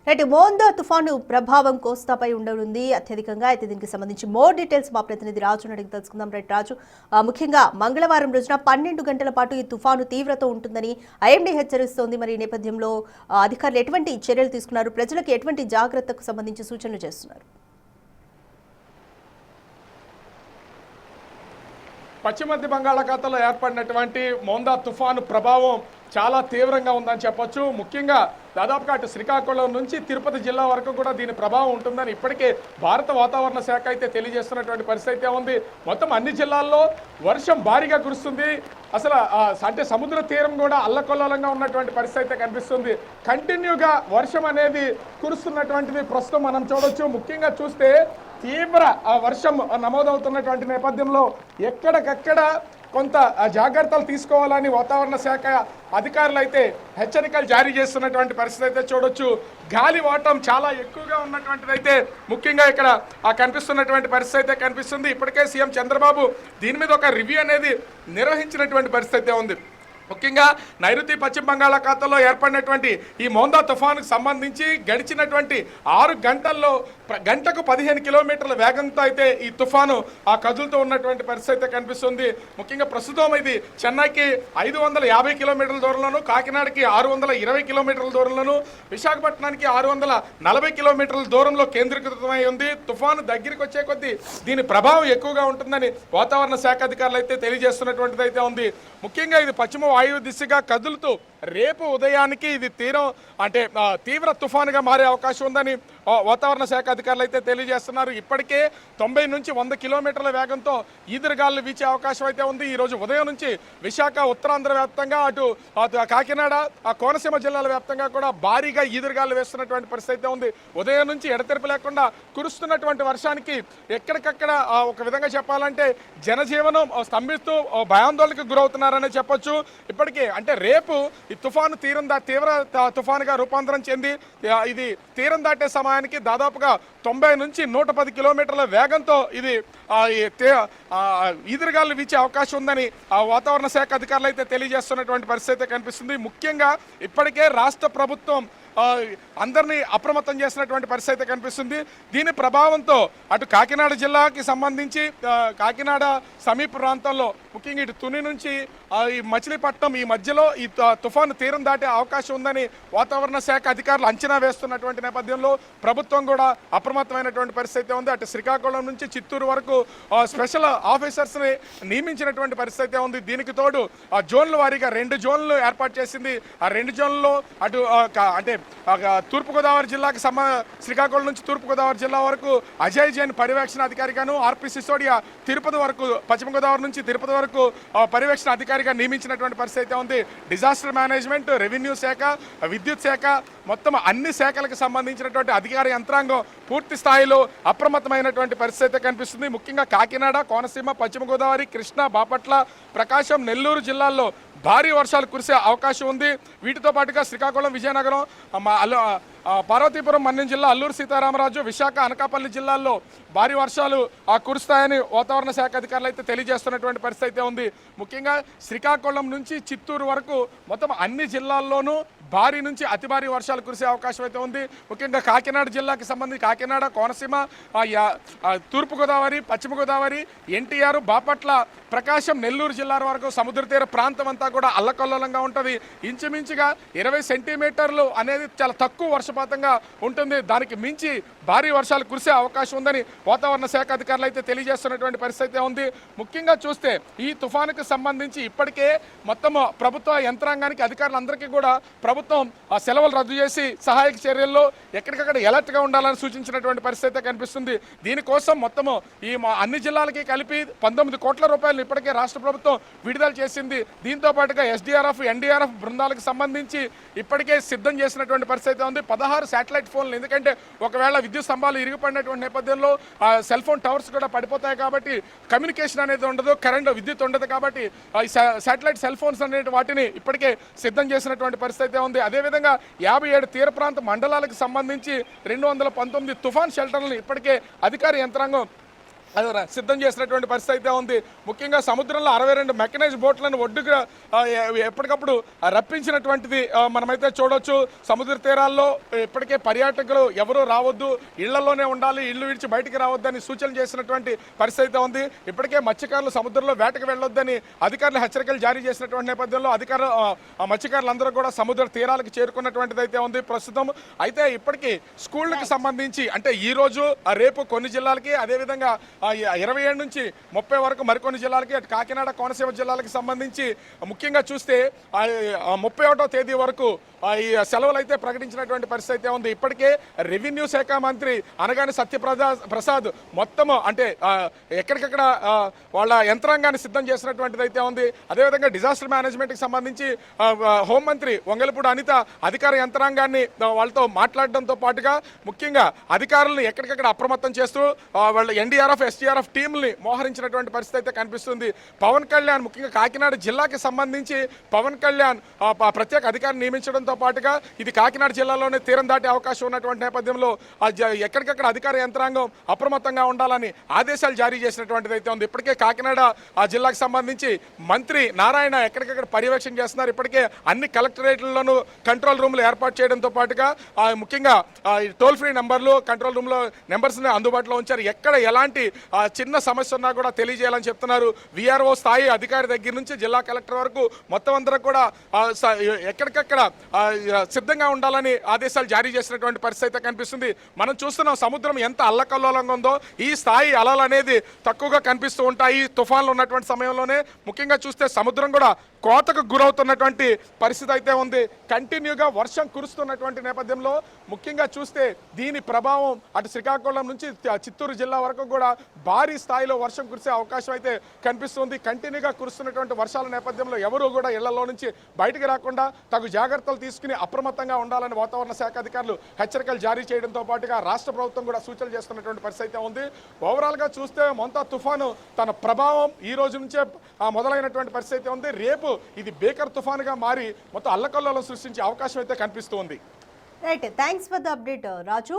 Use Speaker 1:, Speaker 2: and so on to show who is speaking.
Speaker 1: Right Montha తుఫాను ప్రభావం కోస్తాపై ఉండనుంది అత్యధికంగా. అయితే దీనికి సంబంధించి మోర్ డీటెయిల్స్ మా ప్రతినిధి రాజు అడిగి తెలుసుకుందాం. రైట్ రాజు, ముఖ్యంగా మంగళవారం రోజున 12 గంటల పాటు ఈ తుఫాను తీవ్రత ఉంటుందని ఐఎండీ హెచ్చరిస్తోంది. మరి ఈ నేపథ్యంలో అధికారులు ఎటువంటి చర్యలు తీసుకున్నారు, ప్రజలకు ఎటువంటి జాగ్రత్తకు సంబంధించి సూచనలు చేస్తున్నారు?
Speaker 2: పశ్చిమ మధ్య బంగాళాఖాతంలో ఏర్పడినటువంటి మోందా తుఫాను ప్రభావం చాలా తీవ్రంగా ఉందని చెప్పొచ్చు. ముఖ్యంగా దాదాపుగా అటు శ్రీకాకుళం నుంచి తిరుపతి జిల్లా వరకు కూడా దీని ప్రభావం ఉంటుందని ఇప్పటికే భారత వాతావరణ శాఖ అయితే తెలియజేస్తున్నటువంటి పరిస్థితి ఉంది. మొత్తం అన్ని జిల్లాల్లో వర్షం భారీగా కురుస్తుంది. అసలు అంటే సముద్ర తీరం కూడా అల్లకొల్లంగా ఉన్నటువంటి పరిస్థితి కనిపిస్తుంది. కంటిన్యూగా వర్షం అనేది కురుస్తున్నటువంటిది ప్రస్తుతం మనం చూడొచ్చు. ముఖ్యంగా చూస్తే తీవ్ర వర్షం నమోదవుతున్నటువంటి నేపథ్యంలో ఎక్కడికక్కడ కొంత జాగ్రత్తలు తీసుకోవాలని వాతావరణ శాఖ అధికారులు అయితే హెచ్చరికలు జారీ చేస్తున్నటువంటి పరిస్థితి అయితే చూడొచ్చు. గాలి వాటం చాలా ఎక్కువగా ఉన్నటువంటిది అయితే ముఖ్యంగా ఇక్కడ కనిపిస్తున్నటువంటి పరిస్థితి అయితే కనిపిస్తుంది. ఇప్పటికే సీఎం చంద్రబాబు దీని మీద ఒక రివ్యూ అనేది నిర్వహించినటువంటి పరిస్థితి ఉంది. ముఖ్యంగా నైరుతి పశ్చిమ బంగాళాఖాతంలో ఏర్పడినటువంటి ఈ మోందా తుఫానుకు సంబంధించి గడిచినటువంటి 6 గంటల్లో గంటకు 15 కిలోమీటర్ల వేగంతో అయితే ఈ తుఫాను కదులుతూ ఉన్నటువంటి పరిస్థితి కనిపిస్తుంది. ముఖ్యంగా ప్రస్తుతం ఇది చెన్నైకి 550 కిలోమీటర్ల దూరంలోను, కాకినాడకి 620 కిలోమీటర్ల దూరంలోను, విశాఖపట్నానికి 640 కిలోమీటర్ల దూరంలో కేంద్రీకృతమై ఉంది. తుఫాను దగ్గరికి వచ్చే కొద్దీ దీని ప్రభావం ఎక్కువగా ఉంటుందని వాతావరణ శాఖ అధికారులు అయితే తెలియజేస్తున్నటువంటిది అయితే ఉంది. ముఖ్యంగా ఇది పశ్చిమ వాయువు దిశగా కదులుతూ రేపు ఉదయానికి ఇది తీవ్ర తుఫానుగా మారే అవకాశం ఉందని వాతావరణ శాఖ అధికారులు అయితే తెలియజేస్తున్నారు. ఇప్పటికే 90 నుంచి 100 కిలోమీటర్ల వేగంతో ఈదురుగాలు వీచే అవకాశం అయితే ఉంది. ఈ రోజు ఉదయం నుంచి విశాఖ, ఉత్తరాంధ్ర వ్యాప్తంగా అటు కాకినాడ, కోనసీమ జిల్లాల వ్యాప్తంగా కూడా భారీగా ఈదురుగాలు వేస్తున్నటువంటి పరిస్థితి ఉంది. ఉదయం నుంచి ఎడతెరిపి లేకుండా కురుస్తున్నటువంటి వర్షానికి ఎక్కడికక్కడ ఒక విధంగా చెప్పాలంటే జనజీవనం స్తంభిస్తూ భయాందోళనకు గురవుతున్నారని చెప్పొచ్చు. ఇప్పటికే రేపు ఈ తుఫాను తీవ్ర తుఫానుగా రూపాంతరం చెంది ఇది తీరం దాటే సమయానికి దాదాపుగా 90 నుంచి 110 కిలోమీటర్ల వేగంతో ఇది ఈదురుగాలు వీచే అవకాశం ఉందని వాతావరణ శాఖ అధికారులు అయితే తెలియజేస్తున్నటువంటి పరిస్థితి కనిపిస్తుంది. ముఖ్యంగా ఇప్పటికే రాష్ట్ర ప్రభుత్వం అందరినీ అప్రమత్తం చేసినటువంటి పరిస్థితి కనిపిస్తుంది. దీని ప్రభావంతో అటు కాకినాడ జిల్లాకి సంబంధించి కాకినాడ సమీప ప్రాంతాల్లో ముఖ్యంగా ఇటు తుని నుంచి ఈ మచిలీపట్నం ఈ మధ్యలో ఈ తుఫాను తీరం దాటే అవకాశం ఉందని వాతావరణ శాఖ అధికారులు అంచనా వేస్తున్నటువంటి నేపథ్యంలో ప్రభుత్వం కూడా అప్రమత్తమైనటువంటి పరిస్థితి ఉంది. అటు శ్రీకాకుళం నుంచి చిత్తూరు వరకు స్పెషల్ ఆఫీసర్స్ని నియమించినటువంటి పరిస్థితి ఉంది. దీనికి తోడు జోన్ల వారీగా 2 జోన్లు ఏర్పాటు చేసింది. ఆ 2 జోన్లలో అటు తూర్పుగోదావరి జిల్లాకి శ్రీకాకుళం నుంచి తూర్పుగోదావరి జిల్లా వరకు అజయ్ జైన్ పర్యవేక్షణ అధికారిగాను, ఆర్పి సిసోడియా తిరుపతి వరకు పశ్చిమ గోదావరి నుంచి తిరుపతి వరకు పర్యవేక్షణ అధికారిగా నియమించినటువంటి పరిస్థితి ఉంది. డిజాస్టర్ మేనేజ్మెంట్, రెవెన్యూ శాఖ, విద్యుత్ శాఖ మొత్తం అన్ని శాఖలకు సంబంధించినటువంటి అధికార యంత్రాంగం పూర్తి స్థాయిలో అప్రమత్తమైనటువంటి పరిస్థితి కనిపిస్తుంది. ముఖ్యంగా కాకినాడ, కోనసీమ, పశ్చిమ గోదావరి, కృష్ణా, బాపట్ల, ప్రకాశం, నెల్లూరు జిల్లాల్లో భారీ వర్షాలు కురిసే అవకాశం ఉంది. వీటితో పాటుగా శ్రీకాకుళం, విజయనగరం, పార్వతీపురం, మన్యం జిల్లా, అల్లూరు సీతారామరాజు, విశాఖ, అనకాపల్లి జిల్లాల్లో భారీ వర్షాలు కురుస్తాయని వాతావరణ శాఖ అధికారులు అయితే తెలియజేస్తున్నటువంటి పరిస్థితి ఉంది. ముఖ్యంగా శ్రీకాకుళం నుంచి చిత్తూరు వరకు మొత్తం అన్ని జిల్లాల్లోనూ భారీ నుంచి అతి భారీ వర్షాలు కురిసే అవకాశం అయితే ఉంది. ముఖ్యంగా కాకినాడ జిల్లాకి సంబంధించి కాకినాడ, కోనసీమ, తూర్పుగోదావరి, పశ్చిమ గోదావరి, ఎన్టీఆర్, బాపట్ల, ప్రకాశం, నెల్లూరు జిల్లాల వరకు సముద్ర తీర ప్రాంతం అంతా కూడా అల్లకల్లోలంగా ఉంటుంది. ఇంచుమించుగా 20 సెంటీమీటర్లు అనేది చాలా తక్కువ వర్షపాతంగా ఉంటుంది. దానికి మించి భారీ వర్షాలు కురిసే అవకాశం ఉందని వాతావరణ శాఖ అధికారులు అయితే తెలియజేస్తున్నటువంటి పరిస్థితి ఉంది. ముఖ్యంగా చూస్తే ఈ తుఫానుకు సంబంధించి ఇప్పటికే మొత్తం ప్రభుత్వ యంత్రాంగానికి అధికారులందరికీ కూడా ప్రభుత్వం సెలవులు రద్దు చేసి సహాయక చర్యల్లో ఎక్కడికక్కడ ఎలర్ట్గా ఉండాలని సూచించినటువంటి పరిస్థితి కనిపిస్తుంది. దీనికోసం మొత్తము ఈ అన్ని జిల్లాలకి కలిపి 19 కోట్ల రూపాయలు ఇప్పటికే రాష్ట్ర ప్రభుత్వం విడుదల చేసింది. దీంతో పాటుగా ఎస్డీఆర్ఎఫ్, ఎన్డీఆర్ఎఫ్ బృందాలకు సంబంధించి ఇప్పటికే సిద్ధం చేసినటువంటి పరిస్థితి ఉంది. 16 శాటిలైట్ ఫోన్లు, ఎందుకంటే ఒకవేళ విద్యుత్ స్తంభాలు ఇరిగిపడినటువంటి నేపథ్యంలో సెల్ ఫోన్ టవర్స్ కూడా పడిపోతాయి కాబట్టి కమ్యూనికేషన్ అనేది ఉండదు, విద్యుత్ ఉండదు కాబట్టి శాటిలైట్ సెల్ ఫోన్స్ అనే వాటిని ఇప్పటికే సిద్ధం చేసినటువంటి పరిస్థితి ఉంది. అదేవిధంగా 57 తీర ప్రాంత మండలాలకు సంబంధించి 219 తుఫాన్ షెల్టర్లను ఇప్పటికే అధికార యంత్రాంగం అది సిద్ధం చేసినటువంటి పరిస్థితి అయితే ఉంది. ముఖ్యంగా సముద్రంలో 62 మెకనైజ్ బోట్లను ఒడ్డుగా ఎప్పటికప్పుడు రప్పించినటువంటిది మనమైతే చూడొచ్చు. సముద్ర తీరాల్లో ఇప్పటికే పర్యాటకులు ఎవరూ రావద్దు, ఇళ్లలోనే ఉండాలి, ఇల్లు విడిచి బయటికి రావద్దని సూచనలు చేసినటువంటి పరిస్థితి అయితే ఉంది. ఇప్పటికే మత్స్యకారులు సముద్రంలో వేటకు వెళ్ళొద్దని అధికారులు హెచ్చరికలు జారీ చేసినటువంటి నేపథ్యంలో మత్స్యకారులందరూ కూడా సముద్ర తీరాలకు చేరుకున్నటువంటిది అయితే ఉంది ప్రస్తుతం. అయితే ఇప్పటికీ స్కూళ్ళకి సంబంధించి అంటే ఈ రోజు రేపు కొన్ని జిల్లాలకి, అదేవిధంగా 27 నుంచి 30 వరకు మరికొన్ని జిల్లాలకి, అటు కాకినాడ కోనసీమ జిల్లాలకు సంబంధించి ముఖ్యంగా చూస్తే 31వ తేదీ వరకు ఈ సెలవులు అయితే ప్రకటించినటువంటి పరిస్థితి అయితే ఉంది. ఇప్పటికే రెవెన్యూ శాఖ మంత్రి అనగానే సత్యప్రసాద్ మొత్తము అంటే ఎక్కడికక్కడ వాళ్ళ యంత్రాంగాన్ని సిద్ధం చేసినటువంటిది అయితే ఉంది. అదేవిధంగా డిజాస్టర్ మేనేజ్మెంట్కి సంబంధించి హోంమంత్రి వంగలపూడి అనిత అధికార యంత్రాంగాన్ని వాళ్ళతో మాట్లాడడంతో పాటుగా ముఖ్యంగా అధికారులను ఎక్కడికక్కడ అప్రమత్తం చేస్తూ వాళ్ళ ఎన్డీఆర్ఎఫ్ ఎస్డీఆర్ఎఫ్ టీంని మోహరించినటువంటి పరిస్థితి అయితే కనిపిస్తుంది. పవన్ కళ్యాణ్ ముఖ్యంగా కాకినాడ జిల్లాకి సంబంధించి పవన్ కళ్యాణ్ ప్రత్యేక అధికారిని నియమించడంతో పాటుగా ఇది కాకినాడ జిల్లాలోనే తీరం దాటే అవకాశం ఉన్నటువంటి నేపథ్యంలో ఎక్కడికక్కడ అధికార యంత్రాంగం అప్రమత్తంగా ఉండాలని ఆదేశాలు జారీ చేసినటువంటిది అయితే ఉంది. ఇప్పటికే కాకినాడ జిల్లాకు సంబంధించి మంత్రి నారాయణ ఎక్కడికక్కడ పర్యవేక్షణ చేస్తున్నారు. ఇప్పటికే అన్ని కలెక్టరేట్లలోనూ కంట్రోల్ రూమ్లు ఏర్పాటు చేయడంతో పాటుగా ముఖ్యంగా టోల్ ఫ్రీ నెంబర్లు కంట్రోల్ రూమ్లో నెంబర్స్ని అందుబాటులో ఉంచారు. ఎక్కడ ఎలాంటి చిన్న సమస్య ఉన్నా కూడా తెలియజేయాలని చెప్తున్నారు. విఆర్ఓ స్థాయి అధికారి దగ్గర నుంచి జిల్లా కలెక్టర్ వరకు మొత్తం అందరూ కూడా ఎక్కడికక్కడ సిద్ధంగా ఉండాలని ఆదేశాలు జారీ చేసినటువంటి పరిస్థితి అయితే కనిపిస్తుంది. మనం చూస్తున్నాం సముద్రం ఎంత అల్లకల్లోలంగా ఉందో. ఈ స్థాయి అలలు అనేది తక్కువగా కనిపిస్తూ ఉంటాయి తుఫాన్లు ఉన్నటువంటి సమయంలోనే. ముఖ్యంగా చూస్తే సముద్రం కూడా కోతకు గురవుతున్నటువంటి పరిస్థితి అయితే ఉంది. కంటిన్యూగా వర్షం కురుస్తున్నటువంటి నేపథ్యంలో ముఖ్యంగా చూస్తే దీని ప్రభావం అటు శ్రీకాకుళం నుంచి చిత్తూరు జిల్లా వరకు కూడా భారీ స్థాయిలో వర్షం కురిసే అవకాశం అయితే కనిపిస్తుంది. కంటిన్యూగా కురుస్తున్నటువంటి వర్షాల నేపథ్యంలో ఎవరూ కూడా ఇళ్లలో నుంచి బయటికి రాకుండా తగు జాగ్రత్తలు తీసుకుని అప్రమత్తంగా ఉండాలని వాతావరణ శాఖ అధికారులు హెచ్చరికలు జారీ చేయడంతో పాటుగా రాష్ట్ర ప్రభుత్వం కూడా సూచనలు చేస్తున్నటువంటి పరిస్థితి అయితే ఉంది. ఓవరాల్గా చూస్తే మొంతా తుఫాను తన ప్రభావం ఈ రోజు నుంచే మొదలైనటువంటి పరిస్థితి ఉంది. రేపు ఇది బేకర్ తుఫానుగా మారి మొత్తం అల్లకల్లోలం సృష్టించే అవకాశం అయితే కనిపిస్తుంది.
Speaker 1: Right, thanks for the update Raju.